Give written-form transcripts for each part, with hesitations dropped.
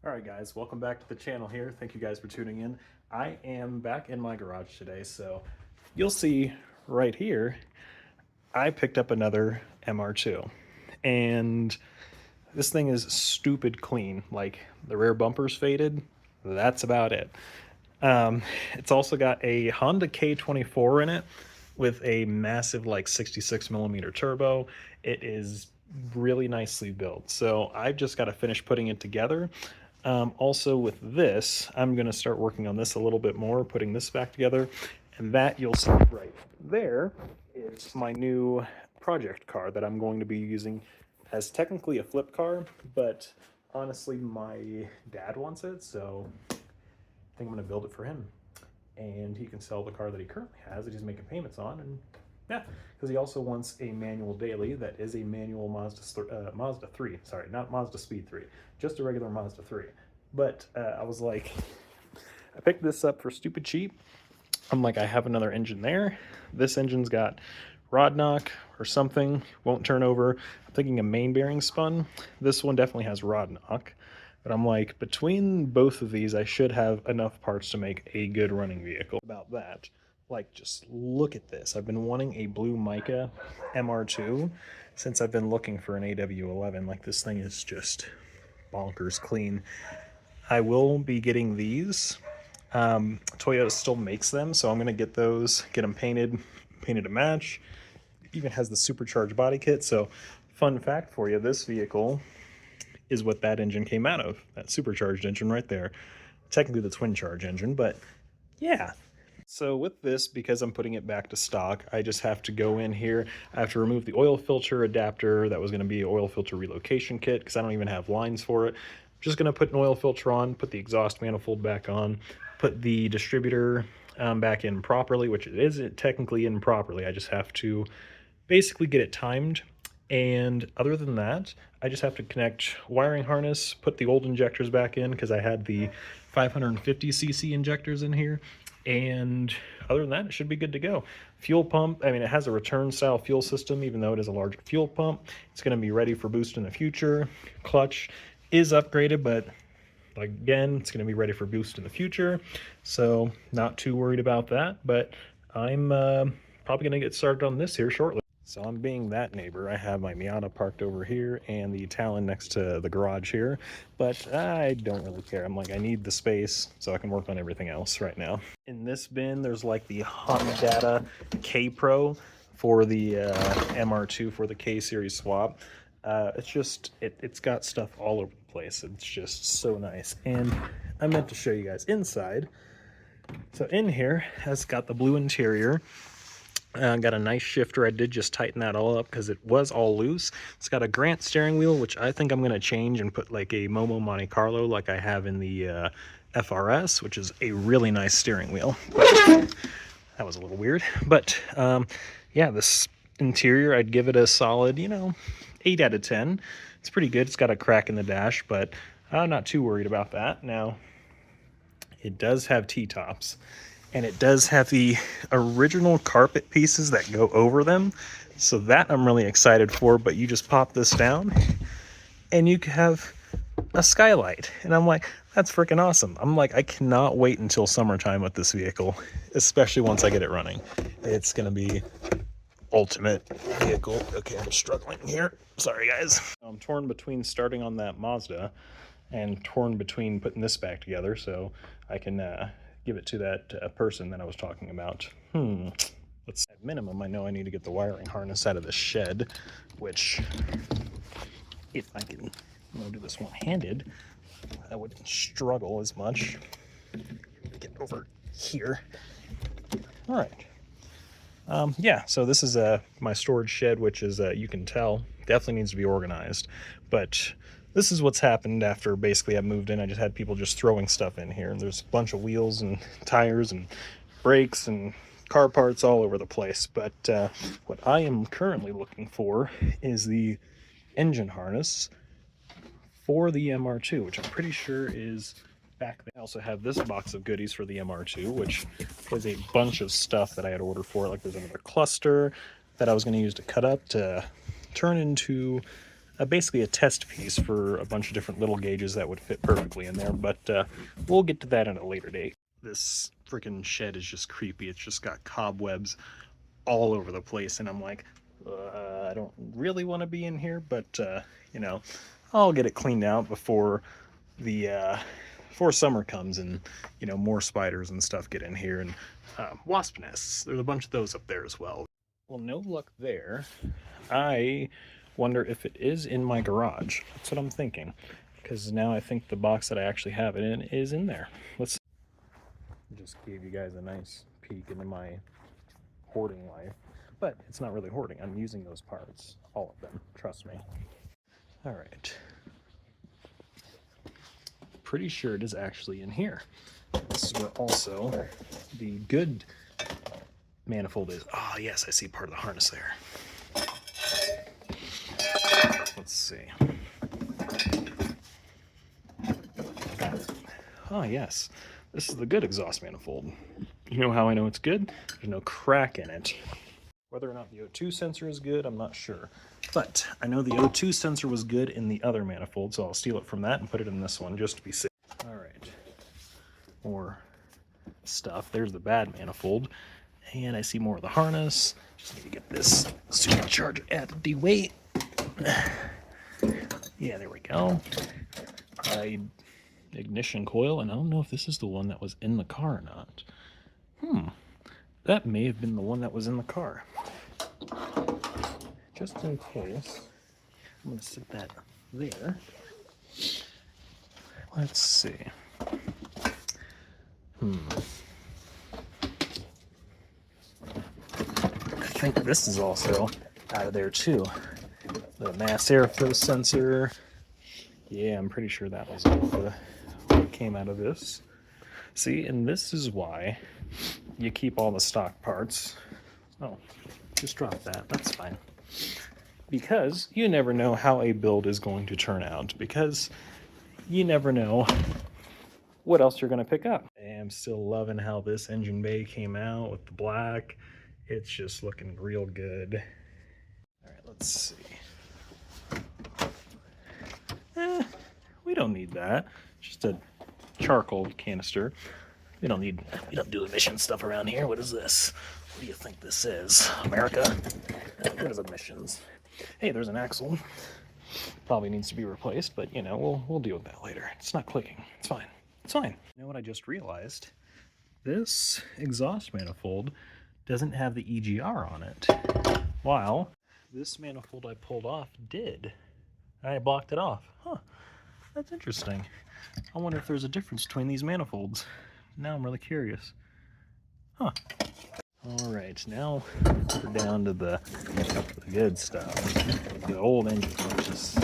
Alright guys, welcome back to the channel here. Thank you guys for tuning in. I am back in my garage today, so you'll see right here, I picked up another MR2. And this thing is stupid clean. Like, the rear bumper's faded, that's about it. It's also got a Honda K24 in it with a massive like 66 millimeter turbo. It is really nicely built. So I've just got to finish putting it together. Also with this, I'm going to start working on this a little bit more, putting this back together. And that you'll see right there is my new project car that I'm going to be using as technically a flip car, but honestly my dad wants it, so I think I'm going to build it for him. And he can sell the car that he currently has that he's making payments on, and yeah, because he also wants a manual daily that is a manual Mazda 3. Sorry, not Mazda Speed 3, just a regular Mazda 3. But I was like, I picked this up for stupid cheap. I'm like, I have another engine there. This engine's got rod knock or something, won't turn over. I'm thinking a main bearing spun. This one definitely has rod knock. But I'm like, between both of these, I should have enough parts to make a good running vehicle. About that, like, just look at this. I've been wanting a blue mica MR2 since I've been looking for an AW11. Like, this thing is just bonkers clean. I will be getting these. Toyota still makes them, so I'm going to get those, get them painted to match. It even has the supercharged body kit. So, fun fact for you, this vehicle is what that engine came out of, that supercharged engine right there. Technically the twin charge engine, but yeah. So with this, because I'm putting it back to stock, I just have to go in here. I have to remove the oil filter adapter that was going to be an oil filter relocation kit because I don't even have lines for it. I'm just going to put an oil filter on, put the exhaust manifold back on, put the distributor back in properly, which it isn't technically in properly. I just have to basically get it timed. And other than that, I just have to connect wiring harness, put the old injectors back in because I had the 550cc injectors in here. And other than that, it should be good to go. Fuel pump, I mean, it has a return style fuel system, even though it is a larger fuel pump. It's going to be ready for boost in the future. Clutch is upgraded, but again, it's going to be ready for boost in the future. So not too worried about that, but I'm probably going to get started on this here shortly. So I'm being that neighbor. I have my Miata parked over here and the Talon next to the garage here, but I don't really care. I'm like, I need the space so I can work on everything else right now. In this bin, there's like the Honda K Pro for the MR2 for the K series swap. It's just, it's got stuff all over the place. It's just so nice. And I meant to show you guys inside. So in here has got the blue interior. Got a nice shifter. I did just tighten that all up because it was all loose. It's got a Grant steering wheel, which I think I'm going to change and put like a Momo Monte Carlo like I have in the FRS, which is a really nice steering wheel. But that was a little weird. But yeah, this interior, I'd give it a solid, 8 out of 10. It's pretty good. It's got a crack in the dash, but I'm not too worried about that. Now, it does have T-tops. And it does have the original carpet pieces that go over them. So that I'm really excited for, but you just pop this down and you have a skylight. And I'm like, that's freaking awesome. I'm like, I cannot wait until summertime with this vehicle, especially once I get it running. It's going to be ultimate vehicle. Okay, I'm struggling here. Sorry, guys. I'm torn between starting on that Mazda and torn between putting this back together so I can give it to that person that I was talking about. Let's at minimum, I know I need to get the wiring harness out of the shed, which if I can do this one-handed, I wouldn't struggle as much. Get over here. All right. Yeah, so this is my storage shed, which is, you can tell, definitely needs to be organized. But this is what's happened after basically I moved in. I just had people just throwing stuff in here. And there's a bunch of wheels and tires and brakes and car parts all over the place. But what I am currently looking for is the engine harness for the MR2, which I'm pretty sure is back there. I also have this box of goodies for the MR2, which is a bunch of stuff that I had ordered for it. Like there's another cluster that I was going to use to cut up to turn into basically a test piece for a bunch of different little gauges that would fit perfectly in there, but we'll get to that at a later date. This freaking shed is just creepy. It's just got cobwebs all over the place, and I'm like, I don't really want to be in here, but you know, I'll get it cleaned out before the before summer comes, and you know, more spiders and stuff get in here, and wasp nests. There's a bunch of those up there as well. Well, no luck there. I wonder if it is in my garage. That's what I'm thinking, because now I think the box that I actually have it in is in there. Let's just gave you guys a nice peek into my hoarding life, but it's not really hoarding. I'm using those parts, all of them, trust me. All right, pretty sure it is actually in here. This is where also the good manifold is. Oh yes, I see part of the harness there. Let's see. Oh yes, this is the good exhaust manifold. You know how I know it's good? There's no crack in it. Whether or not the O2 sensor is good, I'm not sure. But I know the O2 sensor was good in the other manifold, so I'll steal it from that and put it in this one just to be safe. All right, more stuff. There's the bad manifold. And I see more of the harness. Just need to get this supercharger out of the way. Yeah, there we go. Ignition coil, and I don't know if this is the one that was in the car or not. That may have been the one that was in the car. Just in case, I'm going to sit that there. Let's see. I think this is also out of there too. The mass airflow sensor. Yeah, I'm pretty sure that was what came out of this. See, and this is why you keep all the stock parts. Oh, just drop that. That's fine. Because you never know how a build is going to turn out. Because you never know what else you're going to pick up. I'm still loving how this engine bay came out with the black. It's just looking real good. All right, let's see. We don't need that. Just a charcoal canister. We don't do emission stuff around here. What is this? What do you think this is? America? There's emissions. Hey, there's an axle. Probably needs to be replaced, but you know, we'll deal with that later. It's not clicking. It's fine. It's fine. You know what I just realized? This exhaust manifold doesn't have the EGR on it, while this manifold I pulled off did. I blocked it off. Huh, that's interesting. I wonder if there's a difference between these manifolds. Now I'm really curious. Huh. All right, now we're down to the good stuff. The old engine parts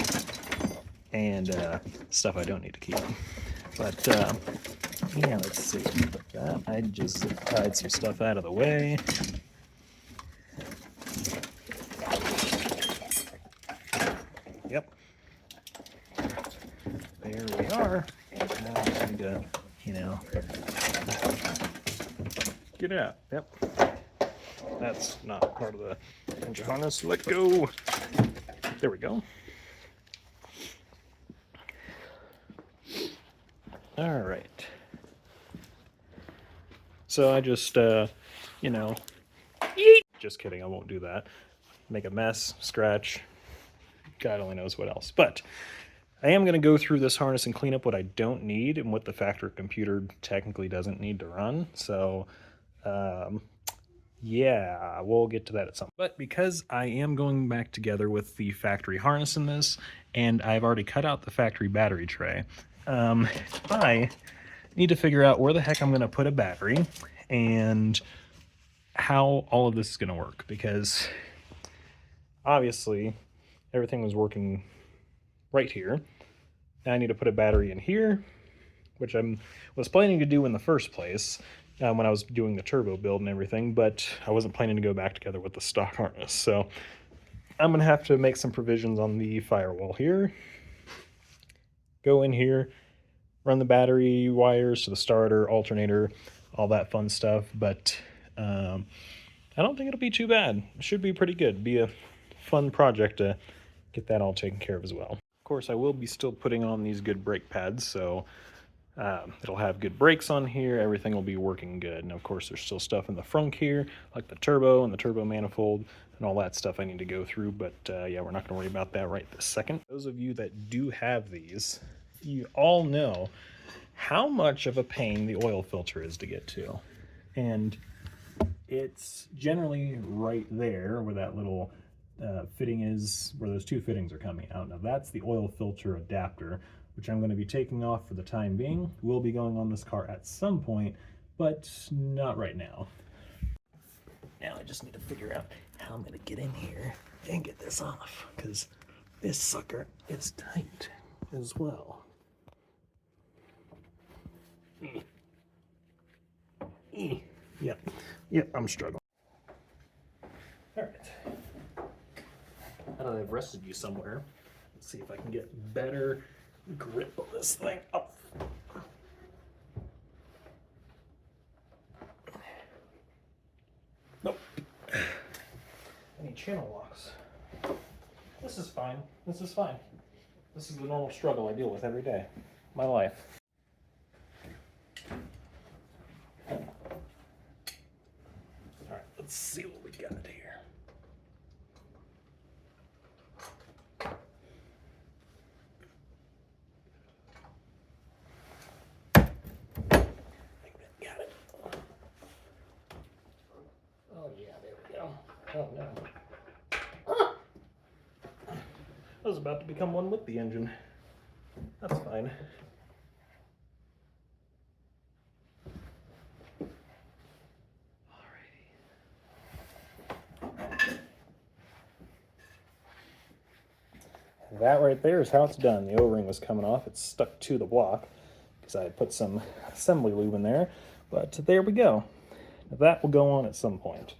and stuff I don't need to keep. But yeah, let's see. Put that. I just tied some stuff out of the way. Yep. There we are. Now I need to, you know, get it out. Yep. That's not part of the engine harness. Let go. There we go. All right. So I just, you know, just kidding. I won't do that. Make a mess, scratch. God only knows what else. But I am going to go through this harness and clean up what I don't need and what the factory computer technically doesn't need to run. So, yeah, we'll get to that at some point. But because I am going back together with the factory harness in this, and I've already cut out the factory battery tray, I need to figure out where the heck I'm going to put a battery and how all of this is going to work, because obviously everything was working right here. Now I need to put a battery in here, which I was planning to do in the first place when I was doing the turbo build and everything, but I wasn't planning to go back together with the stock harness. So I'm going to have to make some provisions on the firewall here. Go in here, run the battery wires to the starter, alternator, all that fun stuff. But I don't think it'll be too bad. It should be pretty good. Be a fun project to get that all taken care of as well. Of course, I will be still putting on these good brake pads, so it'll have good brakes on here. Everything will be working good. And of course, there's still stuff in the frunk here, like the turbo and the turbo manifold and all that stuff I need to go through. But yeah, we're not going to worry about that right this second. Those of you that do have these, you all know how much of a pain the oil filter is to get to. And it's generally right there where that little fitting is, where those two fittings are coming out. Now that's the oil filter adapter, which I'm going to be taking off for the time being. Will be going on this car at some point, but not right now. Now I just need to figure out how I'm going to get in here and get this off, because this sucker is tight as well. Yep, I'm struggling. All right. Now that I've rested you somewhere, let's see if I can get better grip on this thing. Oh. Nope. I need channel locks. This is fine. This is fine. This is the normal struggle I deal with every day. My life. All right, let's see what we got here. Oh no. I was about to become one with the engine. That's fine. Alrighty. That right there is how it's done. The O-ring was coming off. It's stuck to the block because I had put some assembly lube in there. But there we go. That will go on at some point.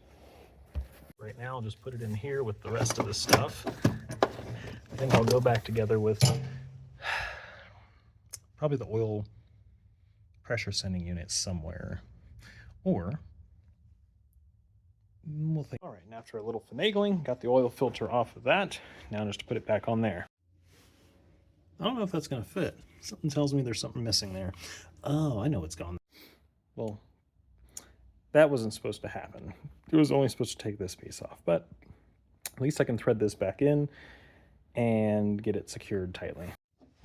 Right now, I'll just put it in here with the rest of the stuff. I think I'll go back together with probably the oil pressure sending unit somewhere. Or we'll think. All right, and after a little finagling, got the oil filter off of that. Now just to put it back on there. I don't know if that's going to fit. Something tells me there's something missing there. Oh, I know what's gone. Well, that wasn't supposed to happen. It was only supposed to take this piece off, but at least I can thread this back in and get it secured tightly.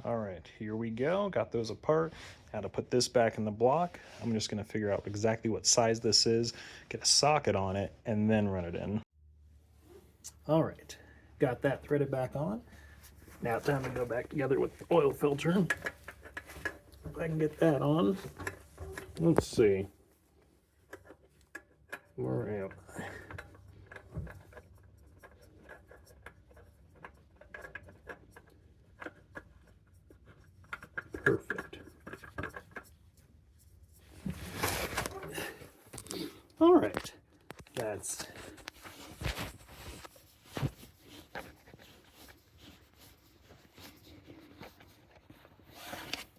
All right, here we go. Got those apart. Now to put this back in the block, I'm just going to figure out exactly what size this is, get a socket on it, and then run it in. All right, got that threaded back on. Now time to go back together with the oil filter. If I can get that on. Let's see. Where am I? Perfect. All right. That's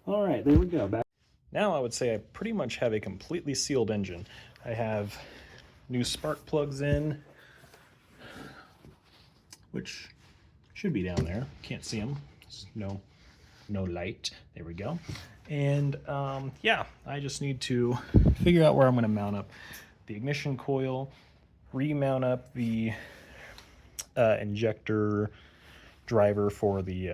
all right. There we go. Back. Now I would say I pretty much have a completely sealed engine. I have new spark plugs in, which should be down there. Can't see them. No light. There we go. And yeah, I just need to figure out where I'm going to mount up the ignition coil, remount up the injector driver for the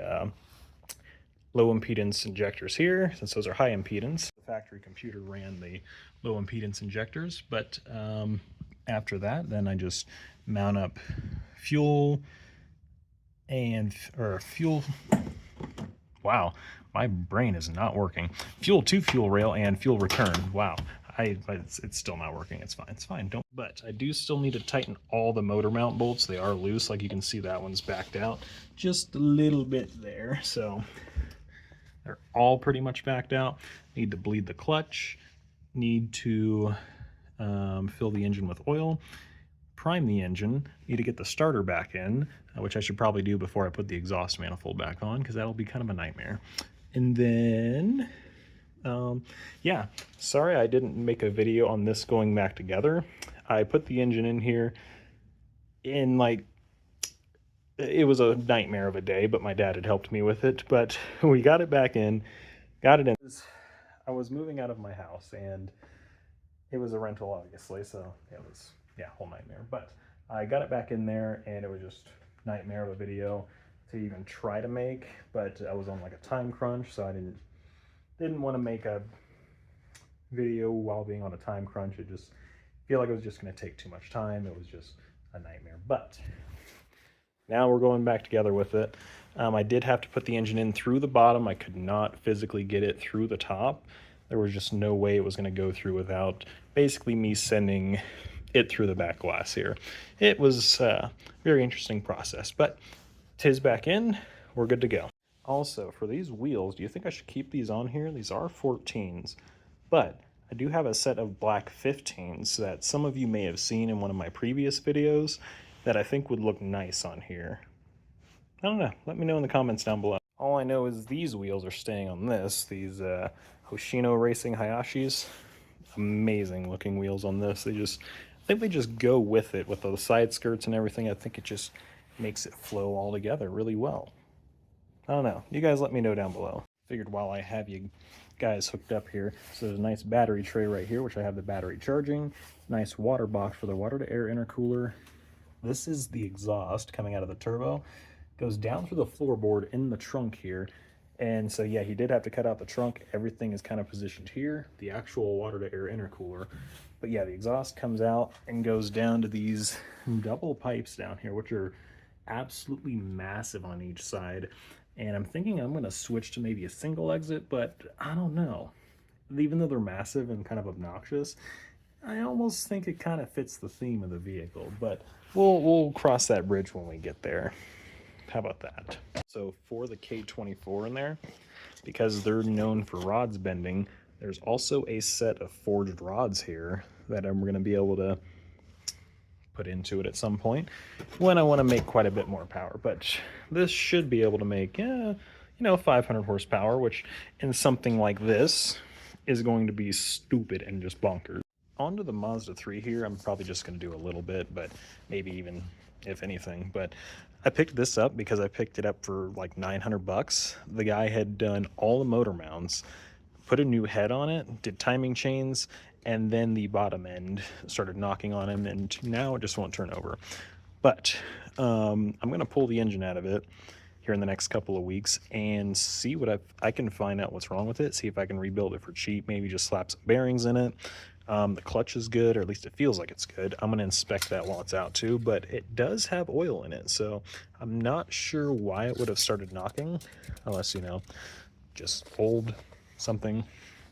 low impedance injectors here, since those are high impedance. The factory computer ran the low impedance injectors, but after that, then I just mount up fuel wow, my brain is not working. Fuel to fuel rail and fuel return. Wow, it's still not working. It's fine. But I do still need to tighten all the motor mount bolts. They are loose, like you can see that one's backed out just a little bit there. So they're all pretty much backed out. Need to bleed the clutch. Need to fill the engine with oil. Prime the engine. Need to get the starter back in, which I should probably do before I put the exhaust manifold back on, because that'll be kind of a nightmare. And then, yeah, sorry I didn't make a video on this going back together. I put the engine in here in like it was a nightmare of a day, but my dad had helped me with it. But we got it back in, got it in. I was moving out of my house, and it was a rental, obviously, so it was, yeah, whole nightmare. But I got it back in there, and it was just nightmare of a video to even try to make. But I was on like a time crunch, so I didn't want to make a video while being on a time crunch. It just feel like it was just going to take too much time. It was just a nightmare. But now we're going back together with it. I did have to put the engine in through the bottom. I could not physically get it through the top. There was just no way it was going to go through without basically me sending it through the back glass here. It was a very interesting process, but tis back in. We're good to go. Also, for these wheels, do you think I should keep these on here? These are 14s, but I do have a set of black 15s that some of you may have seen in one of my previous videos that I think would look nice on here. I don't know. Let me know in the comments down below. All I know is these wheels are staying on this. These Hoshino Racing Hayashis. Amazing looking wheels on this. I think they just go with it with the side skirts and everything. I think it just makes it flow all together really well. I don't know. You guys let me know down below. Figured while I have you guys hooked up here, so there's a nice battery tray right here, which I have the battery charging. Nice water box for the water to air intercooler. This is the exhaust coming out of the turbo. Goes down through the floorboard in the trunk here. And so yeah, he did have to cut out the trunk. Everything is kind of positioned here, the actual water to air intercooler. But yeah, the exhaust comes out and goes down to these double pipes down here, which are absolutely massive on each side. And I'm thinking I'm going to switch to maybe a single exit, but I don't know. Even though they're massive and kind of obnoxious, I almost think it kind of fits the theme of the vehicle, but we'll cross that bridge when we get there. How about that? So for the K24 in there, because they're known for rods bending, there's also a set of forged rods here that I'm going to be able to put into it at some point when I want to make quite a bit more power. But this should be able to make, 500 horsepower, which in something like this is going to be stupid and just bonkers. Onto the Mazda 3 here, I'm probably just going to do a little bit, but maybe even if anything. But I picked this up because I picked it up for like 900 bucks. The guy had done all the motor mounts, put a new head on it, did timing chains, and then the bottom end started knocking on him, and now it just won't turn over. But I'm going to pull the engine out of it here in the next couple of weeks and see what I can find out what's wrong with it, see if I can rebuild it for cheap, maybe just slap some bearings in it. The clutch is good, or at least it feels like it's good. I'm going to inspect that while it's out too, but it does have oil in it, so I'm not sure why it would have started knocking, unless, just old something.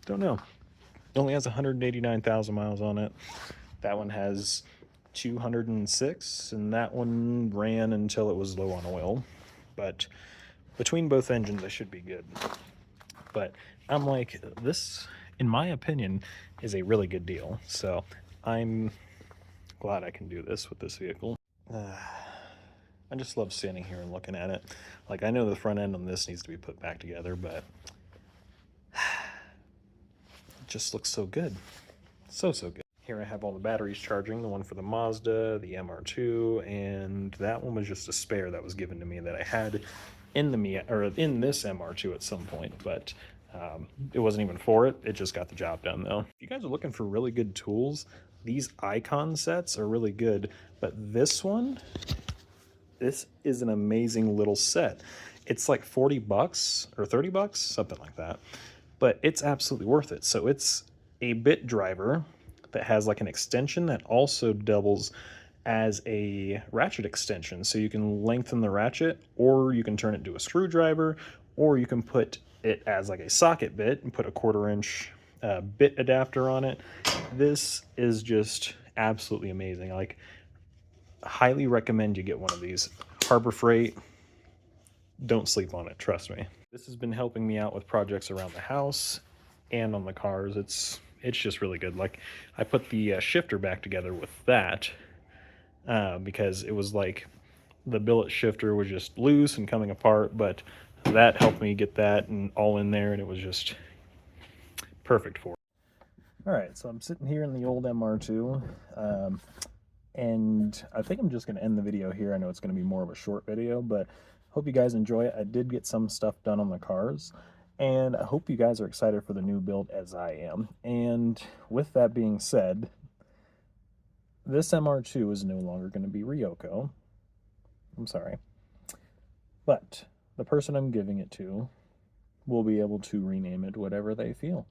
Don't know. It only has 189,000 miles on it. That one has 206, and that one ran until it was low on oil. But between both engines, they should be good. But I'm like, this, in my opinion, is a really good deal. So I'm glad I can do this with this vehicle. I just love standing here and looking at it. Like, I know the front end on this needs to be put back together, but it just looks so good. So good. Here I have all the batteries charging, the one for the Mazda, the MR2, and that one was just a spare that was given to me that I had in this MR2 at some point, but it wasn't even for it. It just got the job done though. If you guys are looking for really good tools, these icon sets are really good, but this is an amazing little set. It's like 40 bucks or 30 bucks, something like that, but it's absolutely worth it. So it's a bit driver that has like an extension that also doubles as a ratchet extension. So you can lengthen the ratchet, or you can turn it into a screwdriver, or you can put it as like a socket bit and put a 1/4 inch bit adapter on it. This is just absolutely amazing. Like, highly recommend you get one of these. Harbor Freight, don't sleep on it, trust me. This has been helping me out with projects around the house and on the cars. It's just really good. Like, I put the shifter back together with that because it was like the billet shifter was just loose and coming apart, but that helped me get that and all in there, and it was just perfect for it. All right, so I'm sitting here in the old MR2. And I think I'm just going to end the video here. I know it's going to be more of a short video, but hope you guys enjoy it. I did get some stuff done on the cars, and I hope you guys are excited for the new build as I am. And with that being said, this MR2 is no longer going to be Ryoko. I'm sorry. But the person I'm giving it to will be able to rename it whatever they feel.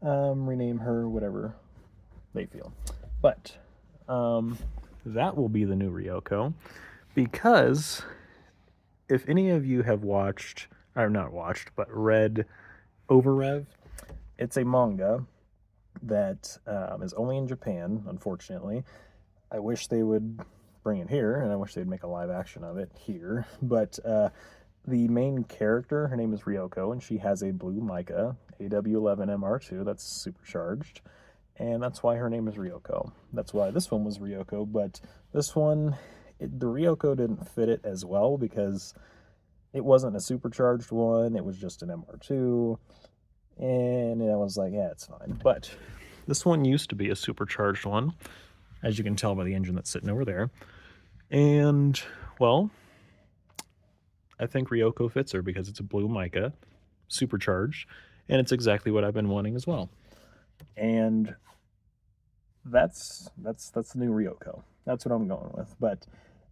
Rename her whatever they feel. But that will be the new Ryoko, because if any of you have watched, or not watched, but read Overrev, it's a manga that is only in Japan, unfortunately. I wish they would bring it here, and I wish they'd make a live action of it here, but the main character, her name is Ryoko, and she has a blue mica, AW11 MR2, that's supercharged, and that's why her name is Ryoko. That's why this one was Ryoko, but this one, the Ryoko didn't fit it as well because it wasn't a supercharged one, it was just an MR2, and I was like, yeah, it's fine. But this one used to be a supercharged one, as you can tell by the engine that's sitting over there, and, well, I think Ryoko fits her because it's a blue mica, supercharged, and it's exactly what I've been wanting as well. And that's the new Ryoko. That's what I'm going with. But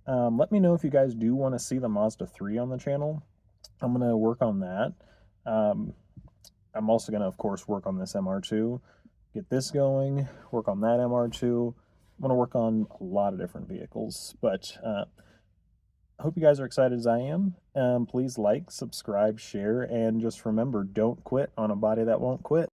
let me know if you guys do want to see the Mazda 3 on the channel. I'm going to work on that. I'm also going to, of course, work on this MR2, get this going, work on that MR2. I'm going to work on a lot of different vehicles, but I hope you guys are excited as I am. Please like, subscribe, share, and just remember, don't quit on a body that won't quit.